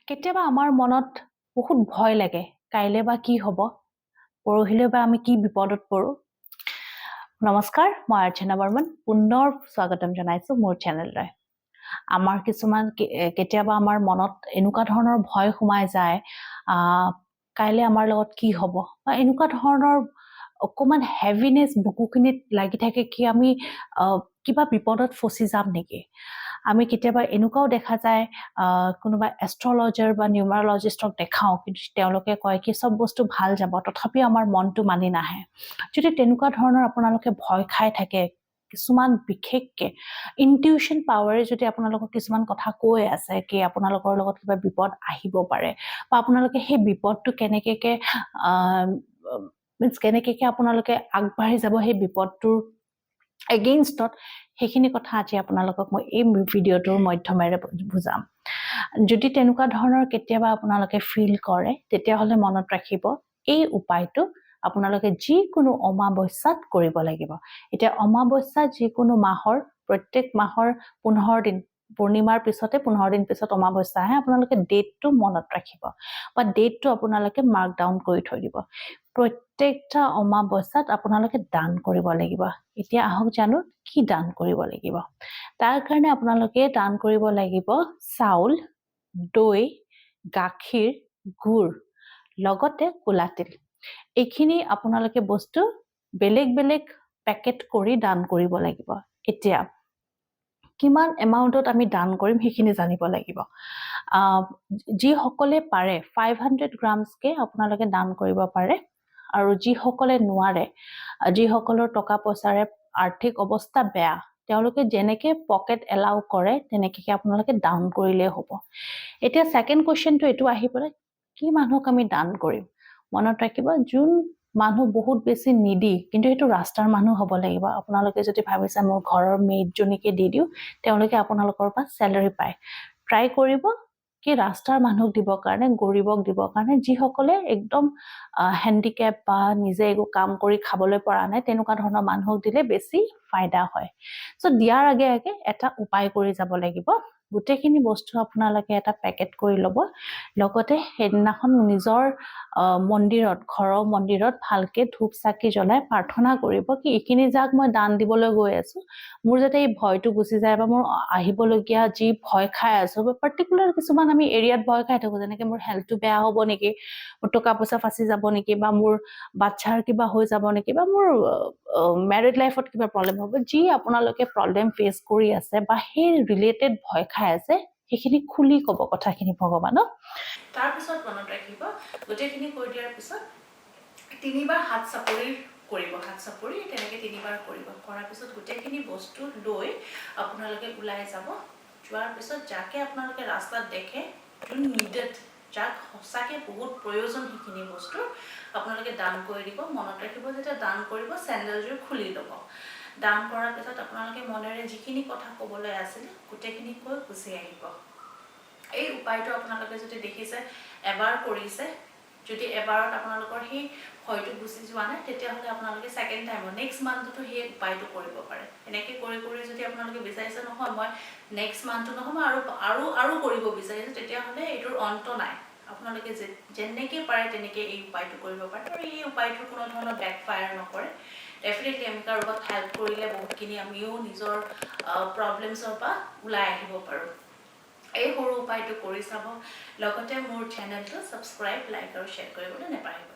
কেতিয়াবা আমাৰ মনত বহুত ভয় লাগে, কাইলৈ বা কি হ'ব, পৰহিলৈ বা আমি কি বিপদত পৰোঁ। নমস্কাৰ, মই অৰ্চনা বৰ্মন পুনৰ স্বাগতম জনাইছোঁ মোৰ চেনেললৈ। আমাৰ কিছুমান কেতিয়াবা আমাৰ মনত এনেকুৱা ধৰণৰ ভয় সোমাই যায়, কাইলৈ আমাৰ লগত কি হ'ব, বা এনেকুৱা ধৰণৰ অকণমান হেভিনেছ বুকুখিনিত লাগি থাকে কি আমি কিবা বিপদত ফচি যাম নেকি। আমি কেতিয়াবা এনেকুৱাও দেখা যায়, কোনোবা এষ্ট্ৰলজাৰ বা নিউমাৰলজিষ্টক দেখাওঁ, কিন্তু তেওঁলোকে কয় কি চব বস্তু ভাল যাব, তথাপিও আমাৰ মনটো মানি নাহে। যদি তেনেকুৱা ধৰণৰ আপোনালোকে ভয় খাই থাকে, কিছুমান বিশেষকৈ ইনটিউশ্যন পাৱাৰে যদি আপোনালোকক কিছুমান কথা কৈ আছে কি আপোনালোকৰ লগত কিবা বিপদ আহিব পাৰে, বা আপোনালোকে সেই বিপদটো কেনেকৈ আপোনালোকে আগবাঢ়ি যাব সেই বিপদটোৰ এগেইনষ্টত, সেইখিনি কথা আজি আপোনালোকক মই এই ভিডিঅ'টোৰ মাধ্যমেৰে বুজাম। যদি তেনেকুৱা ধৰণৰ কেতিয়াবা আপোনালোকে ফিল কৰে, তেতিয়াহ'লে মনত ৰাখিব এই উপায়টো আপোনালোকে যিকোনো অমাৱস্যাত কৰিব লাগিব। এতিয়া অমাৱস্যা যিকোনো মাহৰ, প্ৰত্যেক মাহৰ 15 দিন, পূৰ্ণিমাৰ পিছতে 15 দিন পিছত অমাৱস্যা আহে। আপোনালোকে ডেটটো মনত ৰাখিব বা ডেটটো আপোনালোকে মাৰ্ক ডাউন কৰি থৈ দিব। প্ৰত্যেকটা অমাৱস্যাত আপোনালোকে দান কৰিব লাগিব। এতিয়া আহক জানো কি দান কৰিব লাগিব। তাৰ কাৰণে আপোনালোকে দান কৰিব লাগিব চাউল, দৈ, গাখীৰ, গুড়, লগতে ক'লা তিল। এইখিনি আপোনালোকে বস্তু বেলেগ বেলেগ পেকেট কৰি দান কৰিব লাগিব। এতিয়া কিমান এমাউণ্টত আমি দান কৰিম সেইখিনি জানিব লাগিব। যিসকলে পাৰে 500 গ্ৰামছকে আপোনালোকে দান কৰিব পাৰে, আৰু যিসকলে নোৱাৰে, যিসকলৰ টকা পইচাৰে আৰ্থিক অৱস্থা বেয়া, তেওঁলোকে যেনেকৈ পকেট এলাউ কৰে তেনেকৈ আপোনালোকে দান কৰিলেই হ'ব। এতিয়া ছেকেণ্ড কুৱেশ্যনটো এইটো আহি পৰে, কি মানুহক আমি দান কৰিম। মনত ৰাখিব, যোন মানুহ বহুত বেছি নিদি, কিন্তু সেইটো ৰাস্তাৰ মানুহ হ'ব লাগিব। আপোনালোকে যদি ভাবিছে মোৰ ঘৰৰ মেইডজনীকে দি দিওঁ, তেওঁলোকে আপোনালোকৰ পৰা চেলাৰী পায়, ট্ৰাই কৰিব কি ৰাস্তাৰ মানুহক দিবৰ কাৰণে, গৰীবক দিবৰ কাৰণে, যিসকলে একদম হেণ্ডিকেপ বা নিজে একো কাম কৰি খাবলৈ পৰা নাই, তেনেকুৱা ধৰণৰ মানুহক দিলে বেছি ফাইদা হয়। চ' দিয়াৰ আগে আগে এটা উপায় কৰি যাব লাগিব। গোটেইখিনি বস্তু আপোনালোকে এটা পেকেট কৰি ল'ব, লগতে সেইদিনাখন নিজৰ মন্দিৰত, ঘৰৰ মন্দিৰত ভালকৈ ধূপ চাকি জ্বলাই প্ৰাৰ্থনা কৰিব কি এইখিনি যাক মই দান দিবলৈ গৈ আছোঁ, মোৰ যাতে এই ভয়টো গুচি যায়, বা মোৰ আহিবলগীয়া যি ভয় খাই আছোঁ, বা পাৰ্টিকুলাৰ কিছুমান আমি এৰিয়াত ভয় খাই থাকোঁ, যেনেকৈ মোৰ হেল্থটো বেয়া হ'ব নেকি, মোৰ টকা পইচা ফাঁচি যাব নেকি, বা মোৰ বাচ্ছাৰ কিবা হৈ যাব নেকি, বা মোৰ মেৰিড লাইফত কিবা প্ৰব্লেম হ'ব। যি আপোনালোকে প্ৰব্লেম ফেচ কৰি আছে বা সেই ৰিলেটেড ভয় খাই আছে, সেইখিনি খুলি ক'ব কথাখিনি ভগৱানক। তাৰপিছত মনত ৰাখিব, গোটেইখিনি কৈ দিয়াৰ পিছত 3বাৰ হাত চাপৰি কৰিব, হাত চাপৰি তেনেকৈ 3বাৰ কৰিব। কৰাৰ পিছত গোটেইখিনি বস্তু লৈ আপোনালোকে ওলাই যাব। যোৱাৰ পিছত যাকে আপোনালোকে ৰাস্তাত দেখে, যোন নিডেড, যাক সঁচাকৈ বহুত প্ৰয়োজন সেইখিনি বস্তু, আপোনালোকে দান কৰি দিব। মনত ৰাখিব, যেতিয়া দান কৰিব চেণ্ডেলযোৰ খুলি ল'ব। দান কৰাৰ পিছত আপোনালোকে মনেৰে যিখিনি কথা ক'বলৈ আছিলে গোটেইখিনি কৈ গুচি আহিব। এই উপায়টো আপোনালোকে যদি দেখিছে, এবাৰ কৰিছে, যদি এবাৰত আপোনালোকৰ সেই ভয়টো গুচি যোৱা নাই, তেতিয়াহ'লে আপোনালোকে ছেকেণ্ড টাইমত নেক্সট মান্থতো সেই উপায়টো কৰিব পাৰে। এনেকৈ কৰি কৰি যদি আপোনালোকে বিচাৰিছে নহয় মই নেক্সট মান্থটো নহয় মই আৰু কৰিব বিচাৰিছোঁ, তেতিয়াহ'লে এইটোৰ অন্ত নাই। আপোনালোকে যেনেকৈ পাৰে তেনেকৈ এই উপায়টো কৰিব পাৰে, আৰু এই উপায়টোৰ কোনো ধৰণৰ বেকফায়াৰ নকৰে। ডেফিনেটলি আমি কাৰোবাক হেল্প কৰিলে বহুতখিনি আমিও নিজৰ প্ৰব্লেমছৰ পৰা ওলাই আহিব পাৰোঁ। এই সৰু উপায়টো কৰি চাব, লগতে মোৰ চেনেলটো ছাবস্ক্ৰাইব, লাইক আৰু শ্বেয়াৰ কৰিবলৈ নাপাহৰিব।